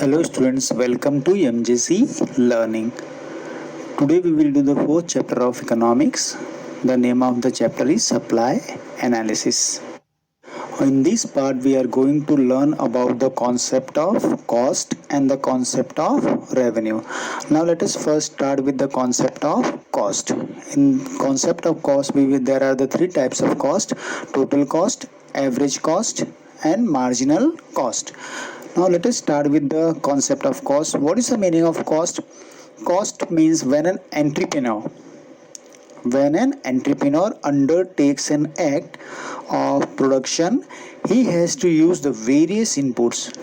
Hello students, welcome to MJC Learning. Today we will do the fourth chapter of economics. The name of the chapter is supply analysis. In this part we are going to learn about the concept of cost and the concept of revenue. Now let us first start with the concept of cost. In concept of cost there are the three types of cost: total cost, average cost and marginal cost. Now let us start with the concept of cost. What is the meaning of cost? Cost means when an entrepreneur undertakes an act of production, he has to use the various inputs.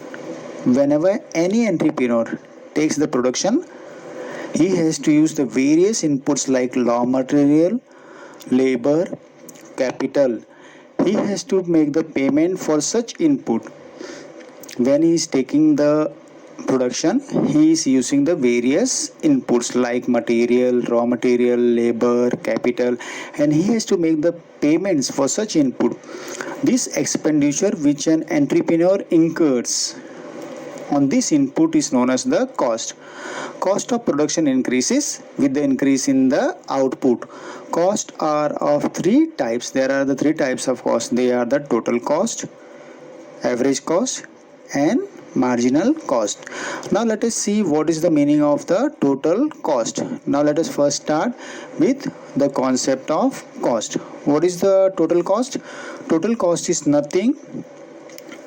Whenever any entrepreneur takes the production, he has to use the various inputs like raw material, labor, capital. He has to make the payment for such input. When he is taking the production, he is using the various inputs like material, raw material, labor, capital, and he has to make the payments for such input. This expenditure which an entrepreneur incurs on this input is known as the cost. Cost of production increases with the increase in the output. Costs are of three types. There are the three types of cost. They are the total cost, average cost and marginal cost. Now let us see what is the meaning of the total cost. Now let us first start with the concept of cost. What is the total cost? Total cost is nothing.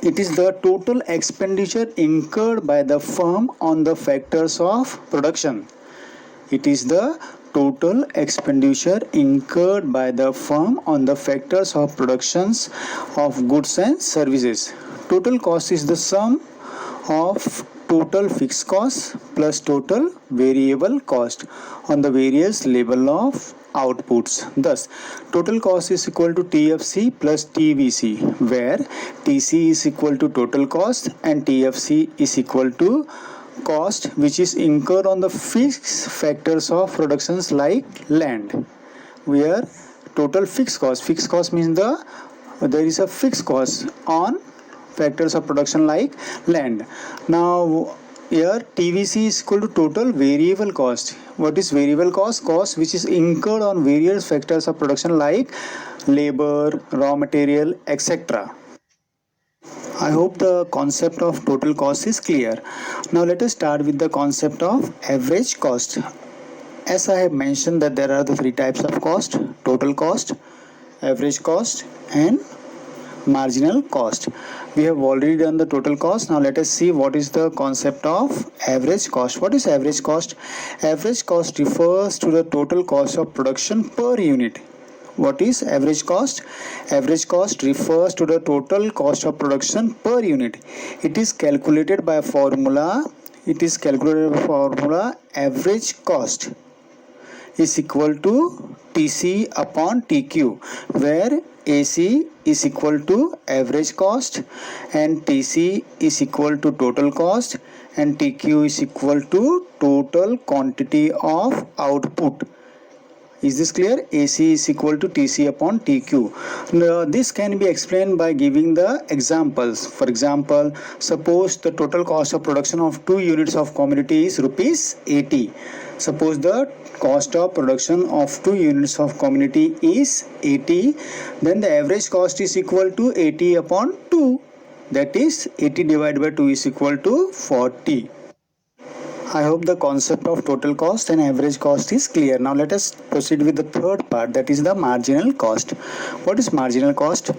It is the total expenditure incurred by the firm on the factors of production. It is the total expenditure incurred by the firm on the factors of productions of goods and services. Total cost is the sum of total fixed cost plus total variable cost on the various level of outputs. Thus, total cost is equal to TFC plus TVC, where TC is equal to total cost and TFC is equal to cost which is incurred on the fixed factors of productions like land, where total fixed cost means there is a fixed cost on factors of production like land. Now here TVC is equal to total variable cost. What is variable cost? Cost which is incurred on various factors of production like labor, raw material, etc. I hope the concept of total cost is clear. Now let us start with the concept of average cost. As I have mentioned that there are the three types of cost: total cost, average cost and marginal cost. We have already done the total cost. Now let us see what is the concept of average cost. What is average cost? Average cost refers to the total cost of production per unit. What is average cost? Average cost refers to the total cost of production per unit. It is calculated by a formula. Average cost is equal to TC upon TQ, where AC is equal to average cost and TC is equal to total cost and TQ is equal to total quantity of output. Is this clear? AC is equal to TC upon TQ. Now, this can be explained by giving the examples. For example, suppose the total cost of production of 2 units of commodity is rupees 80. Suppose the cost of production of 2 units of commodity is 80, then the average cost is equal to 80 upon 2. That is 80 divided by 2 is equal to 40. I hope the concept of total cost and average cost is clear. Now let us proceed with the third part, that is the marginal cost. What is marginal cost?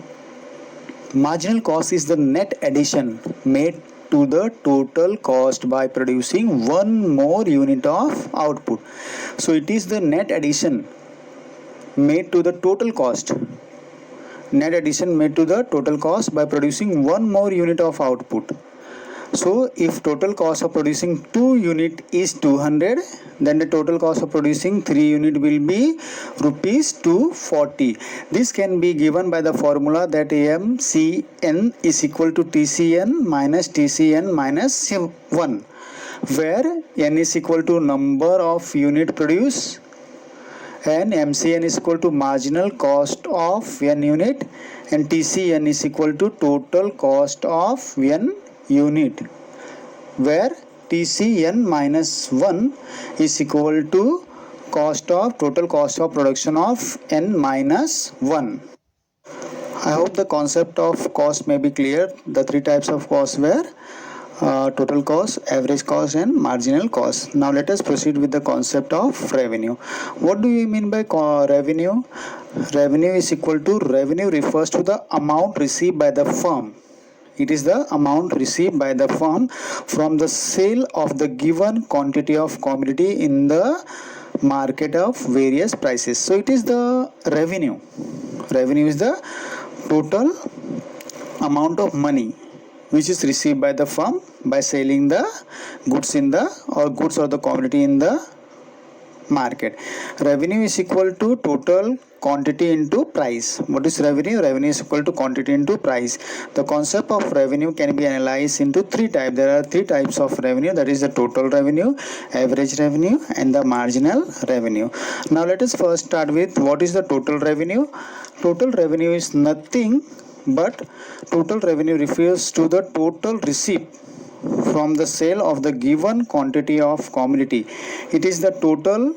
Marginal cost is the net addition made to the total cost by producing one more unit of output. So it is the net addition made to the total cost. Net addition made to the total cost by producing one more unit of output. So if total cost of producing 2 unit is 200, then the total cost of producing 3 unit will be rupees 240. This can be given by the formula that AMCN is equal to TCN minus TCN minus 1, where N is equal to number of unit produced and MCN is equal to marginal cost of N unit and TCN is equal to total cost of N unit. where TCN minus 1 is equal to total cost of production of N minus 1. I hope the concept of cost may be clear. The three types of cost were total cost, average cost and marginal cost. Now let us proceed with the concept of revenue. What do you mean by revenue? Revenue is equal to, revenue refers to the amount received by the firm. It is the amount received by the firm from the sale of the given quantity of commodity in the market of various prices. So it is the revenue. Revenue is the total amount of money which is received by the firm by selling the goods or the commodity in the market. Revenue is equal to total quantity into price. What is revenue? Revenue is equal to quantity into price. The concept of revenue can be analyzed into three types. There are three types of revenue, that is the total revenue, average revenue and the marginal revenue. Now let us first start with what is the total revenue. Total revenue is nothing but total revenue refers to the total receipt from the sale of the given quantity of commodity. It is the total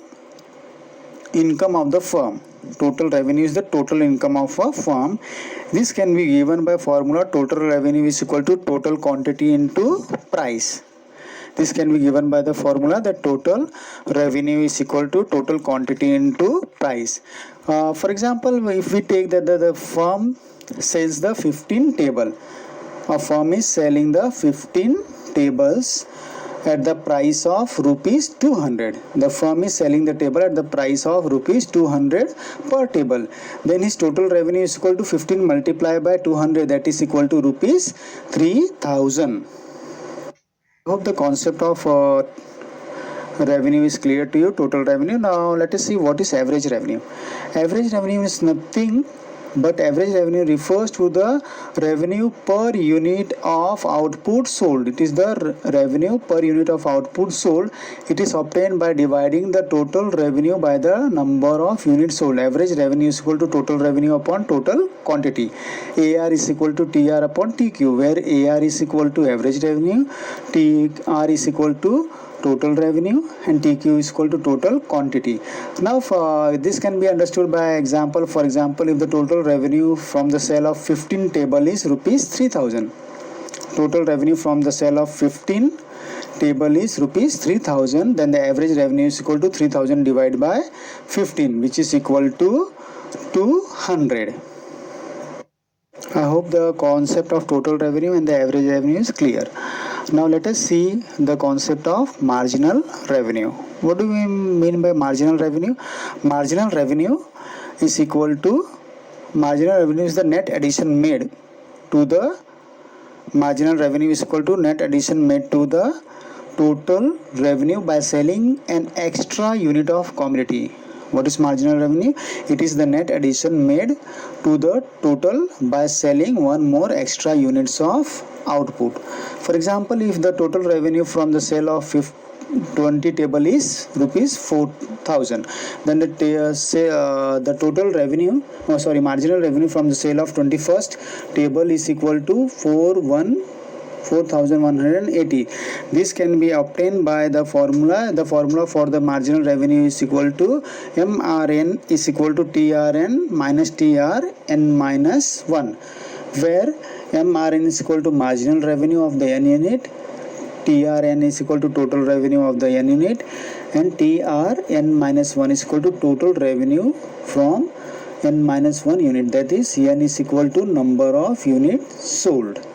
income of the firm. Total revenue is the total income of a firm. This can be given by formula total revenue is equal to total quantity into price. This can be given by the formula that total revenue is equal to total quantity into price. For example, if we take that the firm sells the 15 table. A firm is selling the 15 tables at the price of rupees 200. The firm is selling the table at the price of rupees 200 per table. Then his total revenue is equal to 15 multiplied by 200, that is equal to rupees 3000. I hope the concept of revenue is clear to you, total revenue. Now let us see what is average revenue. Average revenue is nothing but average revenue refers to the revenue per unit of output sold. It is the revenue per unit of output sold. It is obtained by dividing the total revenue by the number of units sold. Average revenue is equal to total revenue upon total quantity. AR is equal to TR upon TQ, where AR is equal to average revenue, TR is equal to total revenue and TQ is equal to total quantity. Now this can be understood by example. For example, if the total revenue from the sale of 15 table is rupees 3000, total revenue from the sale of 15 table is rupees 3000, then the average revenue is equal to 3000 divided by 15, which is equal to 200. I hope the concept of total revenue and the average revenue is clear. Now let us see the concept of marginal revenue. What do we mean by marginal revenue? Marginal revenue is equal to, marginal revenue is the net addition made to the, marginal revenue is equal to net addition made to the total revenue by selling an extra unit of commodity. What is marginal revenue? It is the net addition made to the total by selling one more extra units of output. For example, if the total revenue from the sale of 20 table is rupees 4000, then the total revenue, marginal revenue from the sale of 21st table is equal to 4180. This can be obtained by the formula. The formula for the marginal revenue is equal to MRN is equal to TRN minus TRN minus 1, where MRN is equal to marginal revenue of the N unit, TRN is equal to total revenue of the N unit, and TRN minus 1 is equal to total revenue from N minus 1 unit, that is N is equal to number of units sold.